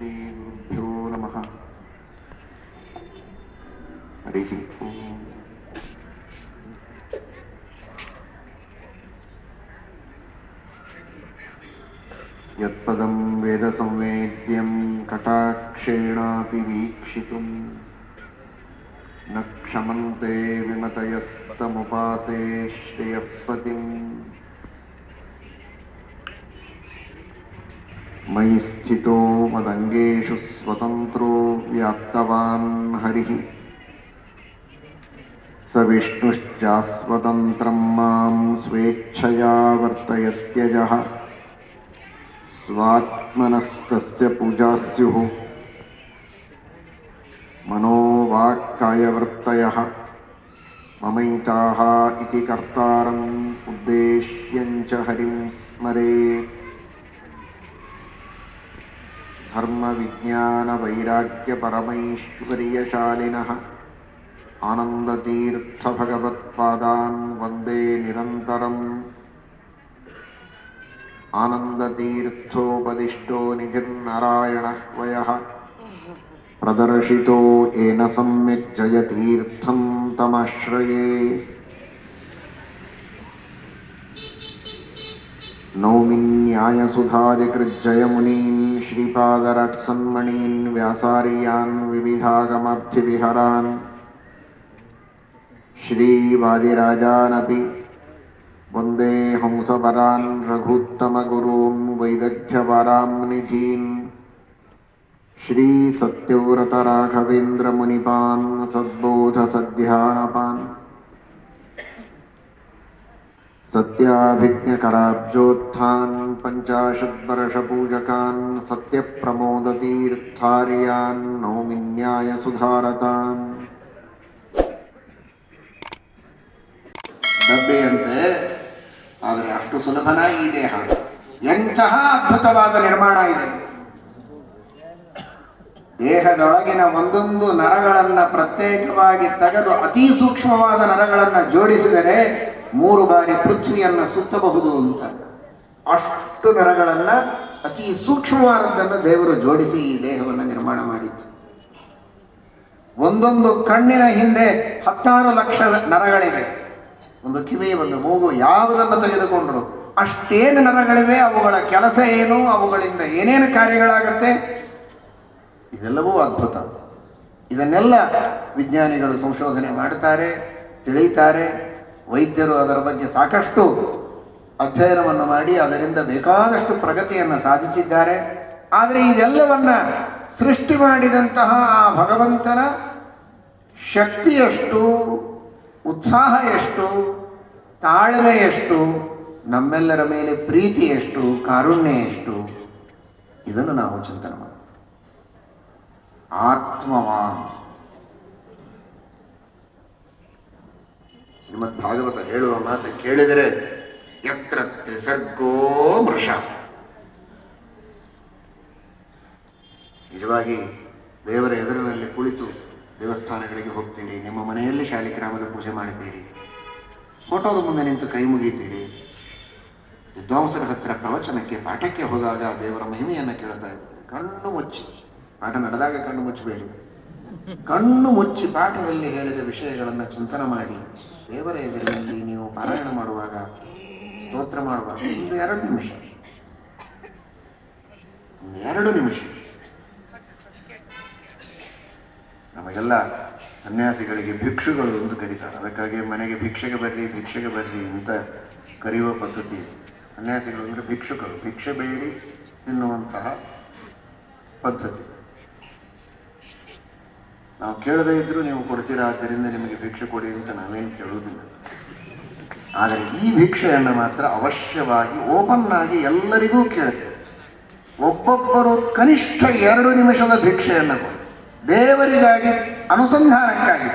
श्रीगुरुभ्यो नमः। हरिः ओम्। यत्पदं वेदसंवेद्यं कटाक्षेणापि वीक्षितुं न क्षमन्ते विमतयस्तमुपासे श्रियःपतिम्। मयि स्थितो मदङ्गेषु स्वतन्त्रो व्याप्तवान् हरिः स विष्णुश्चास्वतन्त्रं मां स्वेच्छया वर्तयत्यजः। स्वात्मनस्तस्य पूजा स्युः मनोवाक्कायवृत्तयः। ममैताः इति कर्तारम् उद्देश्यं च हरिं स्मरेत्। धर्मविज्ञानवैराग्यपरमैश्वर्यशालिनः आनन्दतीर्थभगवत्पादान् वन्दे निरन्तरम्। आनन्दतीर्थोपदिष्टो निधिर्नारायणः वयः प्रदर्शितो येन सम्यक् जयतीर्थं तमाश्रये। नौमिन्यायसुधादिकृज्जयमुनीन् श्रीपादरट्सन्मणीन् व्यासार्यान् विविधागमर्थिविहरान् श्रीवादिराजानपि वन्दे हंसवरान् रघुत्तमगुरून् वैदग्ध्यवराम्निधीन्। श्रीसत्यव्रतराघवेन्द्रमुनिपान् सद्बोधसद्ध्यानपान् सत्याभिज्ञकराब्जोत्थान् पञ्चाशद्वर्षपूजकान् सत्यप्रमोदतीर्थार्यान् नौमिन्यायसुधारतान्। ಡಬ್ಬೆಯಂತೆ ಆದರೆ ಅಷ್ಟು ಸುಲಭನಾಗಿ ಈ ದೇಹ ಎಂತಹ ಅದ್ಭುತವಾದ ನಿರ್ಮಾಣ ಇದೆ. ದೇಹದೊಳಗಿನ ಒಂದೊಂದು ನರಗಳನ್ನು ಪ್ರತ್ಯೇಕವಾಗಿ ತೆಗೆದು ಅತಿ ಸೂಕ್ಷ್ಮವಾದ ನರಗಳನ್ನು ಜೋಡಿಸಿದರೆ 3 ಬಾರಿ ಪೃಥ್ವಿಯನ್ನು ಸುತ್ತಬಹುದು ಅಂತ. ಅಷ್ಟು ನರಗಳನ್ನು ಅತಿ ಸೂಕ್ಷ್ಮವಾದದ್ದನ್ನು ದೇವರು ಜೋಡಿಸಿ ಈ ದೇಹವನ್ನು ನಿರ್ಮಾಣ ಮಾಡಿತ್ತು. ಒಂದೊಂದು ಕಣ್ಣಿನ ಹಿಂದೆ 16 ಲಕ್ಷ ನರಗಳಿವೆ. ಒಂದು ಕಿವಿ, ಒಂದು ಮೂಗು, ಯಾವುದನ್ನು ತೆಗೆದುಕೊಂಡರು ಅಷ್ಟೇನು ನರಗಳಿವೆ. ಅವುಗಳ ಕೆಲಸ ಏನು, ಅವುಗಳಿಂದ ಏನೇನು ಕಾರ್ಯಗಳಾಗತ್ತೆ, ಇದೆಲ್ಲವೂ ಅದ್ಭುತ. ಇದನ್ನೆಲ್ಲ ವಿಜ್ಞಾನಿಗಳು ಸಂಶೋಧನೆ ಮಾಡ್ತಾರೆ, ತಿಳಿಯುತ್ತಾರೆ. ವೈದ್ಯರು ಅದರ ಬಗ್ಗೆ ಸಾಕಷ್ಟು ಅಧ್ಯಯನವನ್ನು ಮಾಡಿ ಅದರಿಂದ ಬೇಕಾದಷ್ಟು ಪ್ರಗತಿಯನ್ನು ಸಾಧಿಸಿದ್ದಾರೆ. ಆದರೆ ಇದೆಲ್ಲವನ್ನ ಸೃಷ್ಟಿ ಮಾಡಿದಂತಹ ಆ ಭಗವಂತನ ಶಕ್ತಿ ಎಷ್ಟು, ಉತ್ಸಾಹ ಎಷ್ಟು, ತಾಳ್ಮೆ ಎಷ್ಟು, ನಮ್ಮೆಲ್ಲರ ಮೇಲೆ ಪ್ರೀತಿ ಎಷ್ಟು, ಕಾರುಣ್ಯ ಎಷ್ಟು, ಇದನ್ನು ನಾವು ಚಿಂತನೆ ಮಾಡಿ. ಆತ್ಮವಾನ್ ಶ್ರೀಮದ್ ಭಾಗವತ ಹೇಳುವ ಮಾತು ಕೇಳಿದರೆ ಯತ್ರ ತ್ರಿಸರ್ಗೋ ಮೃಷ. ನಿಜವಾಗಿ ದೇವರ ಎದುರಿನಲ್ಲಿ ಕುಳಿತು ದೇವಸ್ಥಾನಗಳಿಗೆ ಹೋಗ್ತೀರಿ, ನಿಮ್ಮ ಮನೆಯಲ್ಲಿ ಶಾಲಿಗ್ರಾಮದ ಪೂಜೆ ಮಾಡಿದ್ದೀರಿ, ಫೋಟೋದ ಮುಂದೆ ನಿಂತು ಕೈ ಮುಗಿತೀರಿ, ವಿದ್ವಾಂಸರ ಹತ್ತಿರ ಪ್ರವಚನಕ್ಕೆ ಪಾಠಕ್ಕೆ ಹೋದಾಗ ದೇವರ ಮಹಿಮೆಯನ್ನು ಕೇಳ್ತಾ ಇದ್ದೀರಿ. ಕಣ್ಣು ಮುಚ್ಚಿ ಪಾಠ ನಡೆದಾಗ ಕಣ್ಣು ಮುಚ್ಚಬೇಡಿ, ಕಣ್ಣು ಮುಚ್ಚಿ ಪಾಠದಲ್ಲಿ ಹೇಳಿದ ವಿಷಯಗಳನ್ನು ಚಿಂತನೆ ಮಾಡಿ ದೇವರ ಎದುರಿನಲ್ಲಿ ನೀವು ಪಾರಾಯಣ ಮಾಡುವಾಗ, ಸ್ತೋತ್ರ ಮಾಡುವಾಗ 2 ನಿಮಿಷ, 2 ನಿಮಿಷ. ನಮಗೆಲ್ಲ ಸನ್ಯಾಸಿಗಳಿಗೆ ಭಿಕ್ಷುಗಳು ಎಂದು ಕರೀತಾರೆ. ಅದಕ್ಕಾಗಿ ಮನೆಗೆ ಭಿಕ್ಷೆಗೆ ಬರ್ರಿ ಭಿಕ್ಷೆಗೆ ಬರ್ರಿ ಅಂತ ಕರೆಯುವ ಪದ್ಧತಿ. ಸನ್ಯಾಸಿಗಳು ಅಂದರೆ ಭಿಕ್ಷುಕರು, ಭಿಕ್ಷೆ ಬೇಡಿ ತಿನ್ನುವಂತಹ ಪದ್ಧತಿ. ನಾವು ಕೇಳದೇ ಇದ್ರೂ ನೀವು ಕೊಡ್ತೀರಾ, ಆದ್ದರಿಂದ ನಿಮಗೆ ಭಿಕ್ಷೆ ಕೊಡಿ ಅಂತ ನಾವೇನು ಕೇಳುವುದಿಲ್ಲ. ಆದರೆ ಈ ಭಿಕ್ಷೆಯನ್ನು ಮಾತ್ರ ಅವಶ್ಯವಾಗಿ ಓಪನ್ ಆಗಿ ಎಲ್ಲರಿಗೂ ಕೇಳುತ್ತೇವೆ. ಒಬ್ಬೊಬ್ಬರು ಕನಿಷ್ಠ 2 ನಿಮಿಷದ ಭಿಕ್ಷೆಯನ್ನು ಕೊಡಿ. ದೇವರಿಗಾಗಿ, ಅನುಸಂಧಾನಕ್ಕಾಗಿ,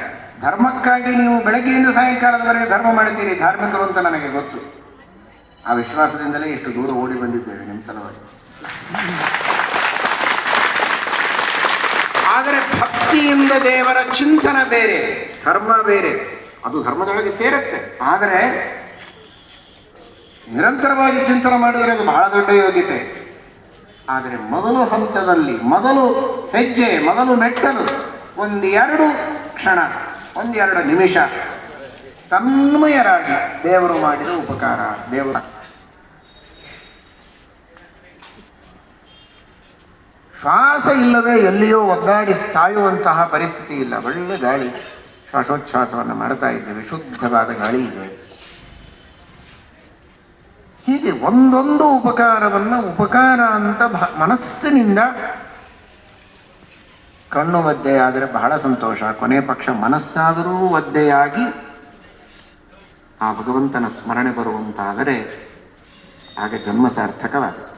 ಧರ್ಮಕ್ಕಾಗಿ. ನೀವು ಬೆಳಗ್ಗೆಯಿಂದ ಸಾಯಂಕಾಲದವರೆಗೆ ಧರ್ಮ ಮಾಡ್ತೀರಿ, ಧಾರ್ಮಿಕರು ಅಂತ ನನಗೆ ಗೊತ್ತು. ಆ ವಿಶ್ವಾಸದಿಂದಲೇ ಇಷ್ಟು ದೂರ ಓಡಿ ಬಂದಿದ್ದೇವೆ ನಿಮ್ಮ ಸಲುವಾಗಿ. ಆದರೆ ಭಕ್ತಿಯಿಂದ ದೇವರ ಚಿಂತನ ಬೇರೆ, ಧರ್ಮ ಬೇರೆ. ಅದು ಧರ್ಮದೊಳಗೆ ಸೇರುತ್ತೆ. ಆದರೆ ನಿರಂತರವಾಗಿ ಚಿಂತನೆ ಮಾಡಿದರೆ ಅದು ಬಹಳ ದೊಡ್ಡ ಯೋಗ್ಯತೆ. ಆದರೆ ಮೊದಲು ಹಂತದಲ್ಲಿ, ಮೊದಲು ಹೆಜ್ಜೆ, ಮೊದಲು ಮೆಟ್ಟಲು, ಒಂದೆರಡು ಕ್ಷಣ, ಒಂದೆರಡು ನಿಮಿಷ ತನ್ಮಯರಾಗಿ ದೇವರು ಮಾಡಿದ ಉಪಕಾರ. ದೇವರ ಶ್ವಾಸ ಇಲ್ಲದೆ ಎಲ್ಲಿಯೋ ಒದ್ದಾಡಿ ಸಾಯುವಂತಹ ಪರಿಸ್ಥಿತಿ ಇಲ್ಲ. ಒಳ್ಳೆ ಗಾಳಿ, ಶ್ವಾಸೋಚ್ಛ್ವಾಸವನ್ನು ಮಾಡ್ತಾ ಇದ್ದೇವೆ, ಶುದ್ಧವಾದ ಗಾಳಿ ಇದೆ. ಹೀಗೆ ಒಂದೊಂದು ಉಪಕಾರವನ್ನು ಉಪಕಾರ ಅಂತ ಮನಸ್ಸಿನಿಂದ, ಕಣ್ಣು ಒದ್ದೆಯಾದರೆ ಬಹಳ ಸಂತೋಷ, ಕೊನೆ ಪಕ್ಷ ಮನಸ್ಸಾದರೂ ಒದ್ದೆಯಾಗಿ ಆ ಭಗವಂತನ ಸ್ಮರಣೆ ಬರುವಂತಾದರೆ ಆಗ ಜನ್ಮ ಸಾರ್ಥಕವಾಗುತ್ತೆ.